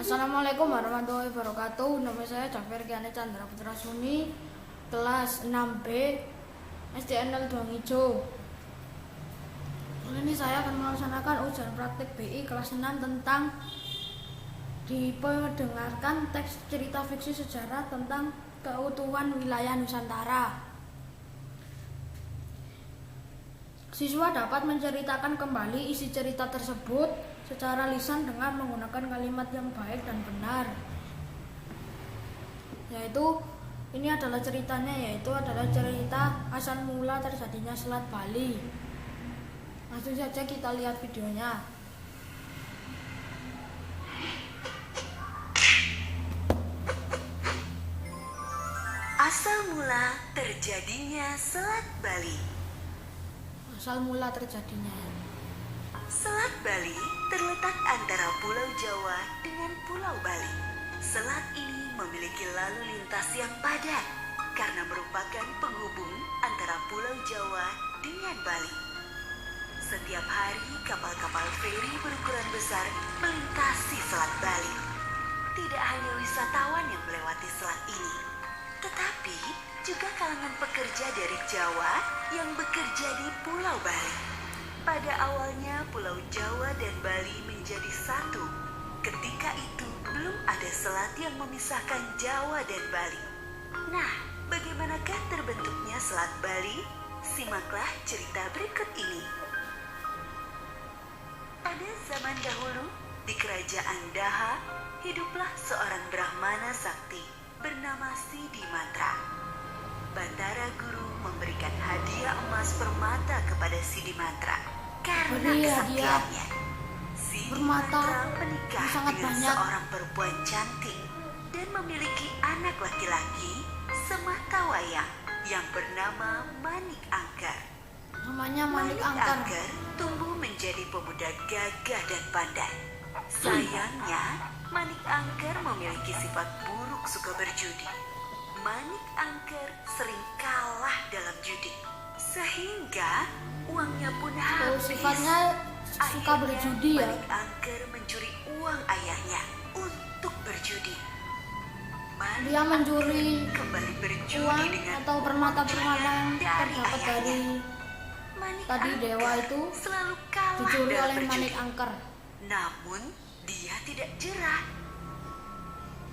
Assalamualaikum warahmatullahi wabarakatuh. Nama saya Jafir Kiane Chandra Putra Suni, kelas 6B SDN 02 Ngijo. Kali ini saya akan melaksanakan ujian praktik BI kelas 6 tentang diperdengarkan teks cerita fiksi sejarah tentang keutuhan wilayah Nusantara. Siswa dapat menceritakan kembali isi cerita tersebut secara lisan dengan menggunakan kalimat yang baik dan benar. Ini adalah ceritanya, yaitu adalah cerita asal mula terjadinya Selat Bali. Langsung saja kita lihat videonya. Asal mula terjadinya Selat Bali. Asal mula terjadinya. Selat Bali terletak antara Pulau Jawa dengan Pulau Bali. Selat ini memiliki lalu lintas yang padat karena merupakan penghubung antara Pulau Jawa dengan Bali. Setiap hari kapal-kapal feri berukuran besar melintasi Selat Bali. Tidak hanya wisatawan yang melewati selat ini, tetapi juga kalangan pekerja dari Jawa yang bekerja di Pulau Bali. Pada awalnya Pulau Jawa dan Bali menjadi satu. Ketika itu belum ada selat yang memisahkan Jawa dan Bali. Nah, bagaimanakah terbentuknya Selat Bali? Simaklah cerita berikut ini. Pada zaman dahulu, di kerajaan Daha, hiduplah seorang Brahmana sakti bernama Siddhimantra. Batara Guru memberikan hadiah emas permata kepada Siddhimantra karena kesaktiannya. Siddhimantra menikah sangat dengan banyak. seorang perempuan cantik dan memiliki anak laki-laki sematawayang yang bernama Manik Angker. Namanya Manik Manik Angker. Angker tumbuh menjadi pemuda gagah dan pandai. Sayangnya, Manik Angker memiliki sifat buruk suka berjudi. Manik Angker sering kalah dalam judi, sehingga uangnya pun habis. Sifatnya suka Akhirnya, berjudi ya. Manik Angker mencuri uang ayahnya untuk berjudi. Manik Dia mencuri Angker kembali berjudi uang dengan atau permata-permata yang dari terdapat ayahnya. dari Manik tadi Angker dewa itu selalu kalah dicuri dalam oleh berjudi. Manik Angker. Namun, dia tidak jerah.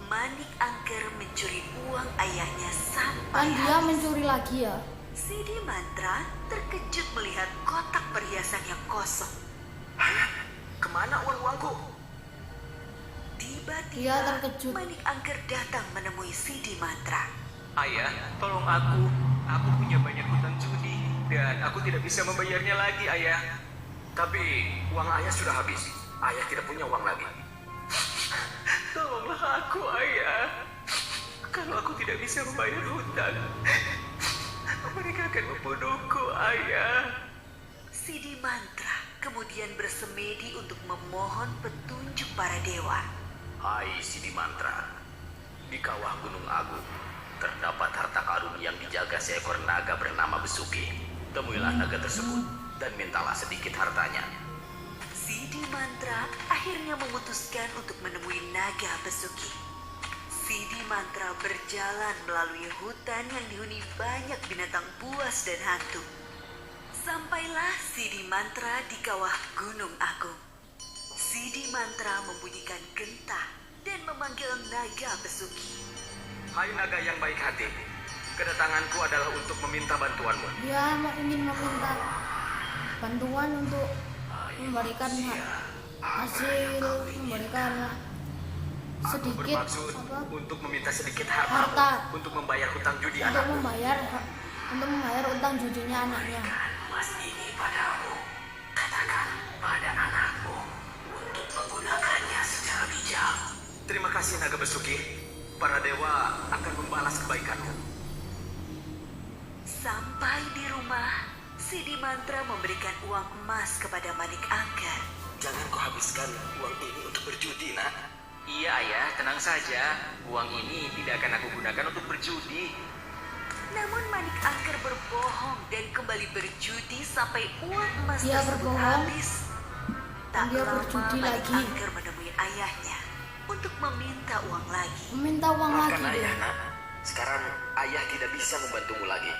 Manik Angker mencuri uang ayahnya sampai Dan dia habis. mencuri lagi ya. Siddhimantra terkejut melihat kotak perhiasan yang kosong. Kemana uang-uangku? Tiba-tiba, Dia terkejut. Manik Angker datang menemui Siddhimantra. Ayah, tolong aku. Aku punya banyak hutang judi dan aku tidak bisa membayarnya lagi, ayah. Tapi uang ayah sudah habis. Ayah tidak punya uang lagi. Tolonglah aku, ayah. Kalau aku tidak bisa membayar hutang, mereka akan membunuhku, ayah. Siddhimantra kemudian bersemedi untuk memohon petunjuk para dewa. Hai Siddhimantra, di kawah Gunung Agung terdapat harta karun yang dijaga seekor naga bernama Besuki. Temuilah naga tersebut dan mintalah sedikit hartanya. Siddhimantra akhirnya memutuskan untuk menemui naga Besuki. Siddhimantra berjalan melalui hutan yang dihuni banyak binatang buas dan hantu. Sampailah Siddhimantra di kawah Gunung Agung. Siddhimantra membunyikan gentah dan memanggil naga Besuki. Hai naga yang baik hati, kedatanganku adalah untuk meminta bantuanmu. Dia ingin meminta bantuan untuk memberikan hasil, memberikan Aku sedikit bermaksud apa, untuk meminta sedikit harta. harta untuk membayar hutang judi untuk anakku. membayar utang judinya anaknya. Emas ini padamu, katakan pada anakmu untuk menggunakannya secara bijak. Terima kasih naga Besuki. Para dewa akan membalas kebaikanmu. Sampai di rumah, Siddhimantra memberikan uang emas kepada Manik Angker. Jangan kau habiskan uang ini untuk berjudi, nak. Iya, ayah, tenang saja. Uang ini tidak akan aku gunakan untuk berjudi. Namun Manik Angker berbohong dan kembali berjudi sampai uang emas Dia tersebut berbohong, habis. dan Tak dia lama berjudi Manik lagi. Angker menemui ayahnya untuk meminta uang lagi. Meminta uang lagi Maafkan dia. ayah, nak. Sekarang ayah tidak bisa membantumu lagi.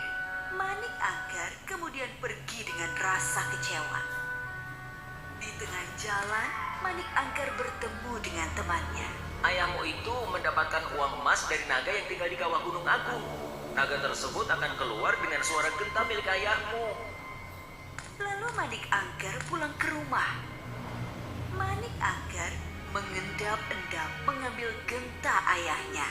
Manik Angker kemudian pergi dengan rasa kecewa. Di tengah jalan, Manik Angker bertemu dengan temannya. Ayahmu itu mendapatkan uang emas dari naga yang tinggal di kawah Gunung Agung. Naga tersebut akan keluar dengan suara genta milik ayahmu. Lalu Manik Angker pulang ke rumah. Manik Angker mengendap-endap mengambil genta ayahnya.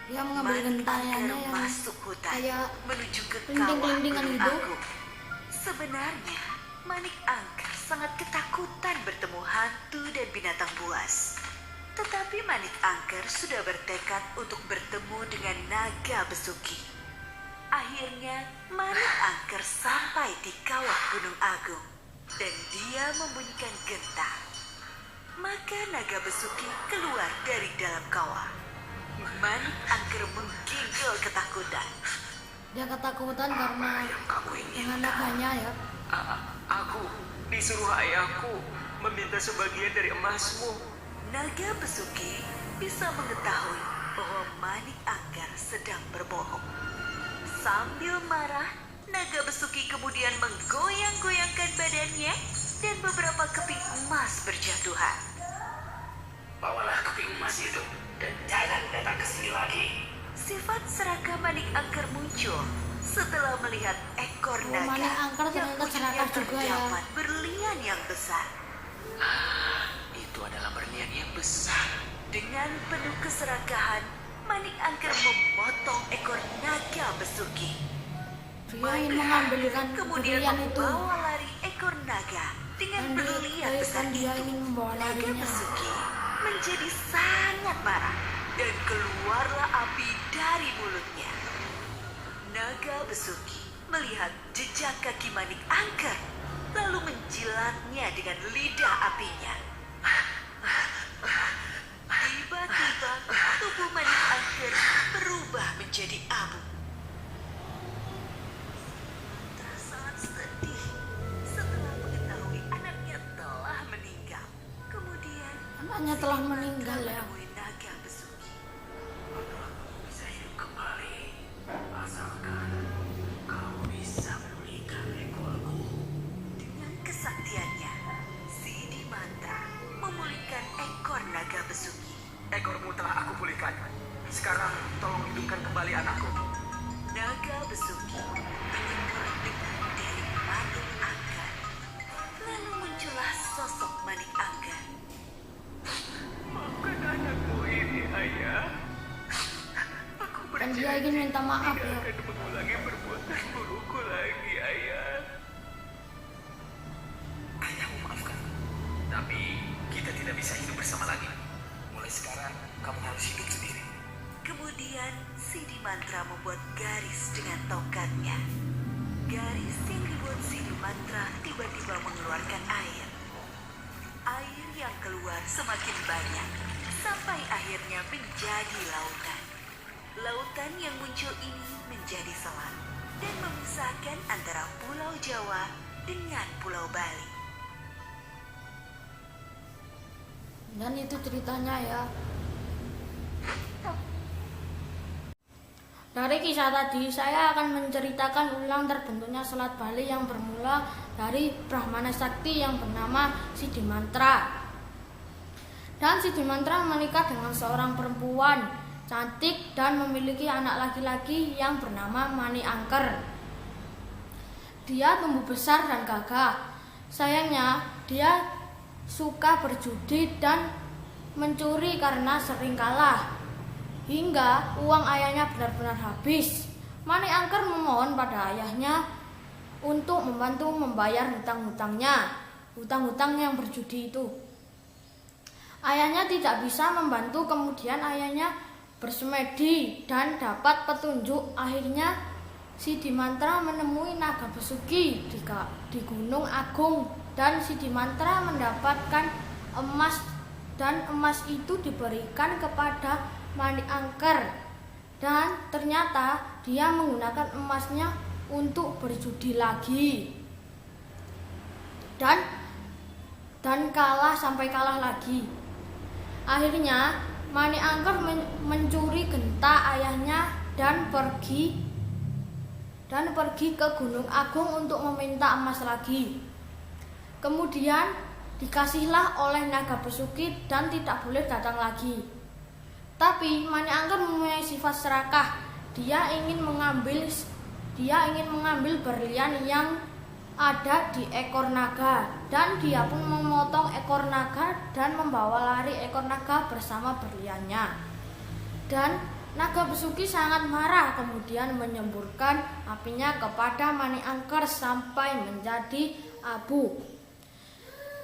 Dia mengambil Manik gentanya Angker yang masuk hutan kayak menuju ke kawah kelinding-kelindingan Gunung gitu. Agung. Sebenarnya Manik Angker sangat ketakutan bertemu hantu dan binatang buas. Tetapi Manik Angker sudah bertekad untuk bertemu dengan naga besuki. Akhirnya Manik Angker sampai di kawah Gunung Agung dan dia membunyikan genta. Maka naga besuki keluar dari dalam kawah. Manik Angker menggigil ketakutan. Dia ketakutan karena Yang kamu ingin? dengan naganya ya. Aku disuruh ayahku meminta sebagian dari emasmu. Naga besuki bisa mengetahui bahwa Manik Angker sedang berbohong. Sambil marah, naga besuki kemudian menggoyang-goyangkan badannya dan beberapa keping emas berjatuhan. Bawalah keping emas itu dan jangan datang ke sini lagi. Sifat serakah Manik Angker muncul setelah melihat ekor Oh, naga Manik Angker yang ternyata ujungnya serakah juga ya. terdapat berlian yang besar. Itu adalah berlian yang besar. Dengan penuh keserakahan, Manik Angker memotong ekor naga besuki. Dia ingin mengambilkan Kemudian berlian itu. membawa lari ekor naga dengan berlian besar Dia itu. ingin membawa Naga larinya. besuki menjadi sangat marah dan keluarlah api dari mulutnya. Naga besuki melihat jejak kaki Manik Angker lalu menjilatnya dengan lidah apinya. Tiba-tiba tubuh Manik Angker berubah menjadi abu. Sangat sedih setelah mengetahui anaknya telah meninggal. Kemudian Anaknya telah meninggal ya. menemui naga besuki. Bisa hidup kembali asalkan kau bisa memulihkan ekorku. Dengan kesaktiannya, Sidi Mantra memulihkan ekor naga besuki. Ekormu telah aku pulihkan. Sekarang tolong hidupkan kembali anakku. Naga besuki menyebut dengan dari Manik Angker. Lalu muncullah sosok Manik Angker. Maafkan anakku ini, ayah. Aku Dan dia ingin minta maaf ya. akan mengulangi perbuatan burukku lagi, ayah. Ayah memaafkan. Tapi kita tidak bisa hidup bersama lagi. Mulai sekarang kamu harus hidup sendiri. Kemudian Sidi Mantra membuat garis dengan tongkatnya. Garis yang dibuat Sidi Mantra tiba-tiba mengeluarkan air. Air yang keluar semakin banyak sampai akhirnya menjadi lautan. Lautan yang muncul ini menjadi selat dan memisahkan antara Pulau Jawa dengan Pulau Bali. Dan itu ceritanya ya. Dari kisah tadi, saya akan menceritakan ulang terbentuknya Selat Bali yang bermula dari Brahmana Sakti yang bernama Sidi Mantra. Dan Sidi Mantra menikah dengan seorang perempuan cantik dan memiliki anak laki-laki yang bernama Manik Angker. Dia tumbuh besar dan gagah. Sayangnya, dia suka berjudi dan mencuri karena sering kalah. Hingga uang ayahnya benar-benar habis. Manik Angker memohon pada ayahnya untuk membantu membayar hutang-hutangnya, hutang-hutang yang berjudi itu. Ayahnya tidak bisa membantu, kemudian ayahnya bersemedi dan dapat petunjuk. Akhirnya Sidi Mantra menemui naga besuki di Gunung Agung dan Sidi Mantra mendapatkan emas dan emas itu diberikan kepada Manik Angker dan ternyata dia menggunakan emasnya untuk berjudi lagi dan kalah sampai kalah lagi. Akhirnya Mani Angker mencuri genta ayahnya dan pergi ke Gunung Agung untuk meminta emas lagi. Kemudian dikasihlah oleh Naga Besuki dan tidak boleh datang lagi. Tapi Mani Angker mempunyai sifat serakah. Dia ingin mengambil berlian yang ada di ekor naga, dan dia pun memotong ekor naga dan membawa lari ekor naga bersama berliannya. Dan Naga Besuki sangat marah, kemudian menyemburkan apinya kepada Mani Angker sampai menjadi abu.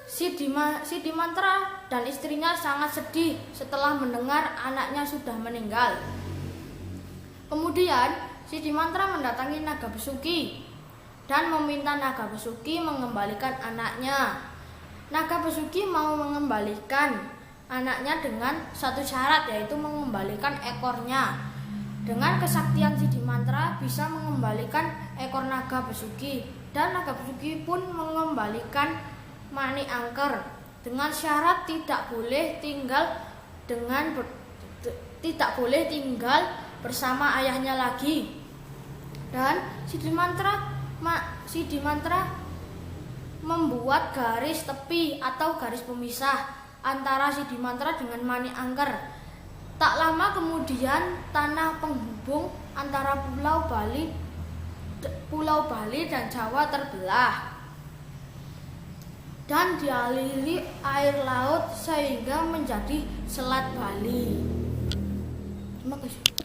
Sidi Mantra dan istrinya sangat sedih setelah mendengar anaknya sudah meninggal. Kemudian Sidi Mantra mendatangi Naga Besuki dan meminta Naga Besuki mengembalikan anaknya. Naga Besuki mau mengembalikan anaknya dengan satu syarat, yaitu mengembalikan ekornya. Dengan kesaktian Sidi Mantra bisa mengembalikan ekor Naga Besuki, dan Naga Besuki pun mengembalikan Mani Angker dengan syarat tidak boleh tinggal bersama ayahnya lagi. Dan Sidi Mantra membuat garis tepi atau garis pemisah antara Sidi Mantra dengan Mani Angker. Tak lama kemudian tanah penghubung antara Pulau Bali dan Jawa terbelah dan dialiri air laut sehingga menjadi Selat Bali. Terima kasih.